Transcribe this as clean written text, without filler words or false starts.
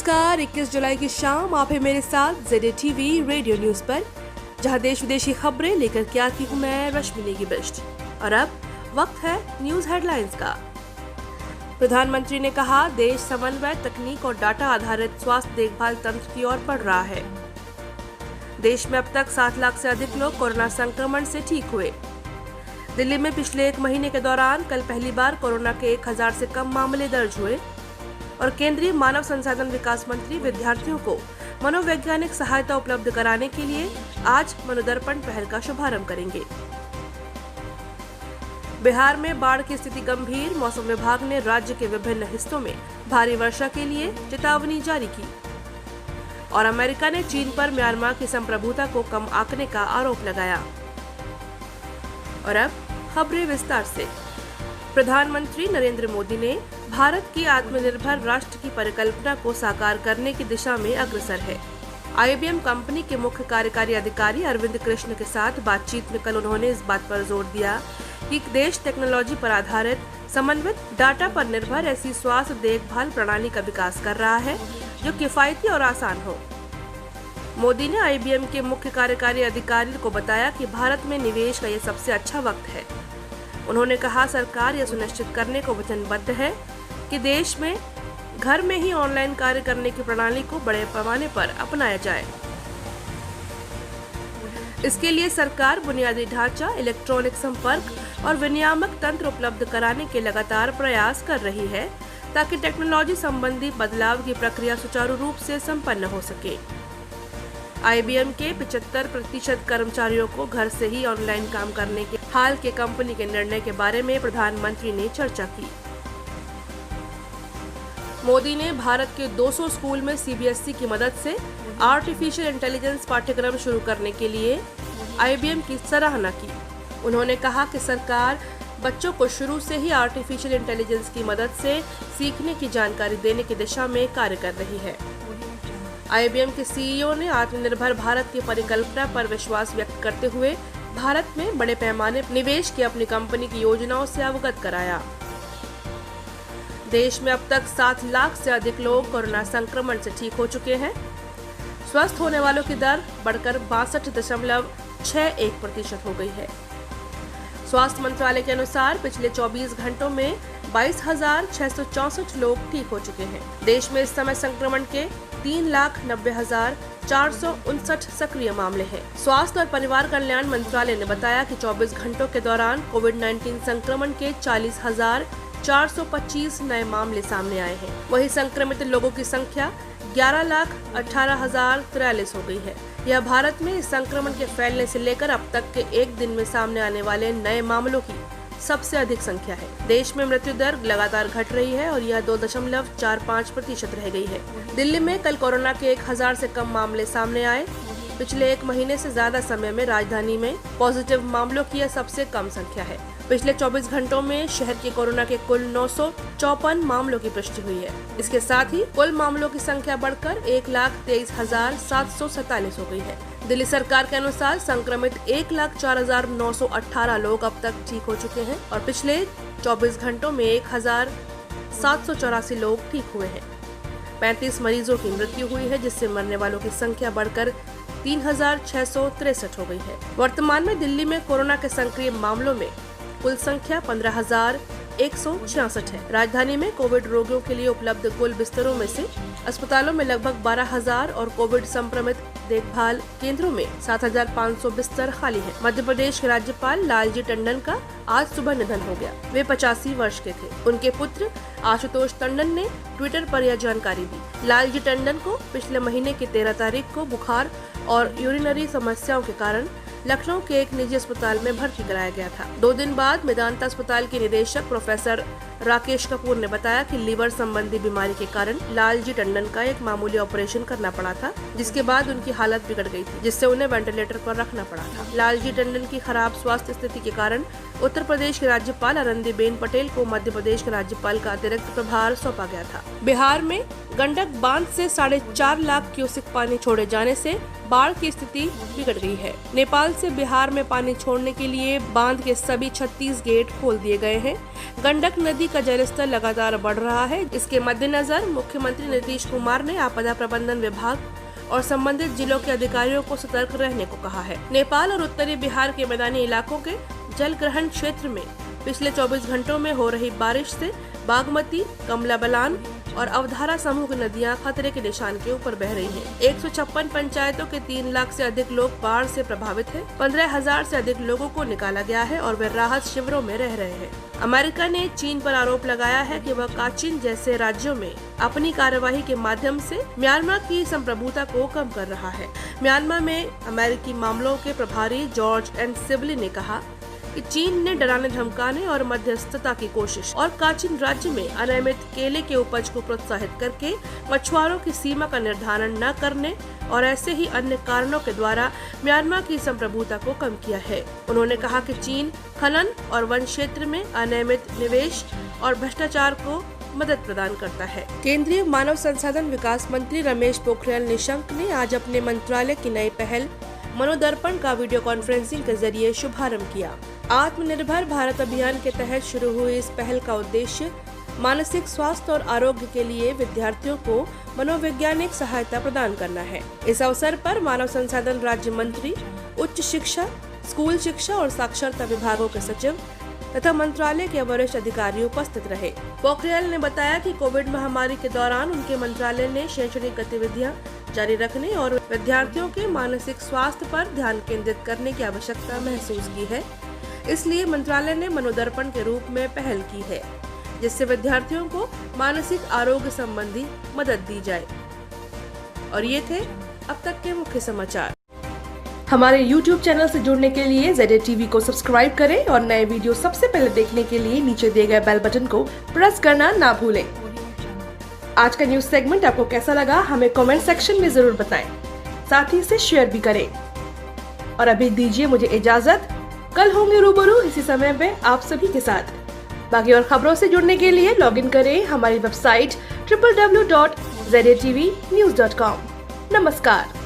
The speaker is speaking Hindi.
नमस्कार, 21 जुलाई की शाम आप है मेरे साथ ZD TV रेडियो न्यूज पर, जहां देश विदेशी खबरें लेकर के आती हूं मैं रश्मि नेगी बिष्ट। और अब वक्त है न्यूज हेडलाइंस का। प्रधानमंत्री ने कहा, देश समन्वय, तकनीक और डाटा आधारित स्वास्थ्य देखभाल तंत्र की ओर बढ़ रहा है। देश में अब तक 7 लाख से अधिक लोग कोरोना संक्रमण से ठीक हुए। दिल्ली में पिछले 1 महीने के दौरान कल पहली बार कोरोना के 1000 से कम मामले दर्ज हुए। और केंद्रीय मानव संसाधन विकास मंत्री विद्यार्थियों को मनोवैज्ञानिक सहायता उपलब्ध कराने के लिए आज मनोदर्पण पहल का शुभारंभ करेंगे। बिहार में बाढ़ की स्थिति गंभीर, मौसम विभाग ने राज्य के विभिन्न हिस्सों में भारी वर्षा के लिए चेतावनी जारी की। और अमेरिका ने चीन पर म्यांमार की संप्रभुता को कम आंकने का आरोप लगाया। और अब खबरें विस्तार से। प्रधानमंत्री नरेंद्र मोदी ने भारत की आत्मनिर्भर राष्ट्र की परिकल्पना को साकार करने की दिशा में अग्रसर है। IBM कंपनी के मुख्य कार्यकारी अधिकारी अरविंद कृष्ण के साथ बातचीत में कल उन्होंने इस बात पर जोर दिया कि देश टेक्नोलॉजी पर आधारित, समन्वित, डाटा पर निर्भर ऐसी स्वास्थ्य देखभाल प्रणाली का विकास कर रहा है जो किफायती और आसान हो। मोदी ने IBM के मुख्य कार्यकारी अधिकारी को बताया कि भारत में निवेश का यह सबसे अच्छा वक्त है। उन्होंने कहा, सरकार यह सुनिश्चित करने को वचनबद्ध है कि देश में घर में ही ऑनलाइन कार्य करने की प्रणाली को बड़े पैमाने पर अपनाया जाए। इसके लिए सरकार बुनियादी ढांचा, इलेक्ट्रॉनिक संपर्क और विनियामक तंत्र उपलब्ध कराने के लगातार प्रयास कर रही है ताकि टेक्नोलॉजी संबंधी बदलाव की प्रक्रिया सुचारू रूप से संपन्न हो सके। IBM के 75% कर्मचारियों को घर से ही ऑनलाइन काम करने के हाल के कंपनी के निर्णय के बारे में प्रधानमंत्री ने चर्चा की। मोदी ने भारत के 200 स्कूल में CBSE की मदद से आर्टिफिशियल इंटेलिजेंस पाठ्यक्रम शुरू करने के लिए IBM की सराहना की। उन्होंने कहा कि सरकार बच्चों को शुरू से ही आर्टिफिशियल इंटेलिजेंस की मदद से सीखने की जानकारी देने की दिशा में कार्य कर रही है। IBM के CEO ने आत्मनिर्भर भारत की परिकल्पना पर विश्वास व्यक्त करते हुए भारत में बड़े पैमाने पर निवेश की अपनी कंपनी की योजनाओं से अवगत कराया। देश में अब तक 7 लाख से अधिक लोग कोरोना संक्रमण से ठीक हो चुके हैं। स्वस्थ होने वालों की दर बढ़कर 62.61% हो गई है। स्वास्थ्य मंत्रालय के अनुसार पिछले 24 घंटों में 22,664 लोग ठीक हो चुके हैं। देश में इस समय संक्रमण के 3,90,459 सक्रिय मामले हैं। स्वास्थ्य और परिवार कल्याण मंत्रालय ने बताया कि 24 घंटों के दौरान कोविड-19 संक्रमण के 40,425 नए मामले सामने आए हैं। वहीं संक्रमित लोगों की संख्या 11,18,043 हो गई है। यह भारत में इस संक्रमण के फैलने से लेकर अब तक के एक दिन में सामने आने वाले नए मामलों की सबसे अधिक संख्या है। देश में मृत्यु दर लगातार घट रही है और यह 2.45% रह गई है। दिल्ली में कल कोरोना के 1000 से कम मामले सामने आए। पिछले 1 महीने से ज्यादा समय में राजधानी में पॉजिटिव मामलों की यह सबसे कम संख्या है। पिछले 24 घंटों में शहर के कोरोना के कुल 954 मामलों की पुष्टि हुई है। इसके साथ ही कुल मामलों की संख्या बढ़कर 1,23,747 हो गई है। दिल्ली सरकार के अनुसार संक्रमित 1,04,918 लोग अब तक ठीक हो चुके हैं और पिछले 24 घंटों में 1,784 लोग ठीक हुए हैं। 35 मरीजों की मृत्यु हुई है, जिससे मरने वालों की संख्या बढ़कर 3,663 हो गई है। वर्तमान में दिल्ली में कोरोना के सक्रिय मामलों में कुल संख्या 15,166 है। राजधानी में कोविड रोगियों के लिए उपलब्ध कुल बिस्तरों में से अस्पतालों में लगभग 12,000 और कोविड संक्रमित देखभाल केंद्रों में 7,500 बिस्तर खाली हैं। मध्य प्रदेश के राज्यपाल लालजी टंडन का आज सुबह निधन हो गया। वे 85 वर्ष के थे। उनके पुत्र आशुतोष टंडन ने ट्विटर पर यह जानकारी दी। लालजी टंडन को पिछले महीने की 13 तारीख को बुखार और यूरिनरी समस्याओं के कारण लखनऊ के एक निजी अस्पताल में भर्ती कराया गया था। 2 दिन बाद मेदांता अस्पताल के निदेशक प्रोफेसर राकेश कपूर ने बताया कि लीवर संबंधी बीमारी के कारण लालजी टंडन का एक मामूली ऑपरेशन करना पड़ा था, जिसके बाद उनकी हालत बिगड़ गई थी, जिससे उन्हें वेंटिलेटर पर रखना पड़ा था। लालजी टंडन की खराब स्वास्थ्य स्थिति के कारण उत्तर प्रदेश की राज्यपाल आनंदीबेन पटेल को मध्य प्रदेश के राज्यपाल का अतिरिक्त प्रभार सौंपा गया था। बिहार में गंडक बांध से 4.5 लाख क्यूसेक पानी छोड़े जाने से बाढ़ की स्थिति बिगड़ गई है। नेपाल से बिहार में पानी छोड़ने के लिए बांध के सभी 36 गेट खोल दिए गए हैं। गंडक नदी का जलस्तर लगातार बढ़ रहा है। इसके मद्देनजर मुख्यमंत्री नीतीश कुमार ने आपदा प्रबंधन विभाग और संबंधित जिलों के अधिकारियों को सतर्क रहने को कहा है। नेपाल और उत्तरी बिहार के मैदानी इलाकों के जल ग्रहण क्षेत्र में पिछले 24 घंटों में हो रही बारिश से बागमती, कमला बलान और अवधारा समूह की नदियां खतरे के निशान के ऊपर बह रही हैं। 156 पंचायतों के 3 लाख से अधिक लोग बाढ़ से प्रभावित हैं। 15,000 से अधिक लोगों को निकाला गया है और वे राहत शिविरों में रह रहे हैं। अमेरिका ने चीन पर आरोप लगाया है कि वह काचिन जैसे राज्यों में अपनी कार्यवाही के माध्यम से म्यांमार की संप्रभुता को कम कर रहा है। म्यांमार में अमेरिकी मामलों के प्रभारी जॉर्ज एन सिबली ने कहा कि चीन ने डराने धमकाने और मध्यस्थता की कोशिश और काचिन राज्य में अनियमित केले के उपज को प्रोत्साहित करके मछुआरों की सीमा का निर्धारण न करने और ऐसे ही अन्य कारणों के द्वारा म्यांमार की संप्रभुता को कम किया है। उन्होंने कहा कि चीन खनन और वन क्षेत्र में अनियमित निवेश और भ्रष्टाचार को मदद प्रदान करता है। केंद्रीय मानव संसाधन विकास मंत्री रमेश पोखरियाल निशंक ने आज अपने मंत्रालय की नई पहल मनोदर्पण का वीडियो कॉन्फ्रेंसिंग के जरिए शुभारंभ किया। आत्मनिर्भर भारत अभियान के तहत शुरू हुई इस पहल का उद्देश्य मानसिक स्वास्थ्य और आरोग्य के लिए विद्यार्थियों को मनोवैज्ञानिक सहायता प्रदान करना है। इस अवसर पर मानव संसाधन राज्य मंत्री, उच्च शिक्षा, स्कूल शिक्षा और साक्षरता विभागों के सचिव तथा मंत्रालय के वरिष्ठ अधिकारी उपस्थित रहे। पोखरियाल ने बताया कि कोविड महामारी के दौरान उनके मंत्रालय ने शैक्षणिक गतिविधियां जारी रखने और विद्यार्थियों के मानसिक स्वास्थ्य पर ध्यान केंद्रित करने की आवश्यकता महसूस की है। इसलिए मंत्रालय ने मनोदर्पण के रूप में पहल की है, जिससे विद्यार्थियों को मानसिक आरोग्य संबंधी मदद दी जाए। और ये थे अब तक के मुख्य समाचार। हमारे YouTube चैनल से जुड़ने के लिए ZA TV को सब्सक्राइब करें और नए वीडियो सबसे पहले देखने के लिए नीचे दिए गए बेल बटन को प्रेस करना ना भूलें। आज का न्यूज सेगमेंट आपको कैसा लगा हमें कमेंट सेक्शन में जरूर बताएं। साथ ही इसे शेयर भी करें। और अभी दीजिए मुझे इजाजत। कल होंगे रूबरू इसी समय पे आप सभी के साथ। बाकी और खबरों से जुड़ने के लिए लॉगिन करें हमारी वेबसाइट www.zatvnews.com। नमस्कार।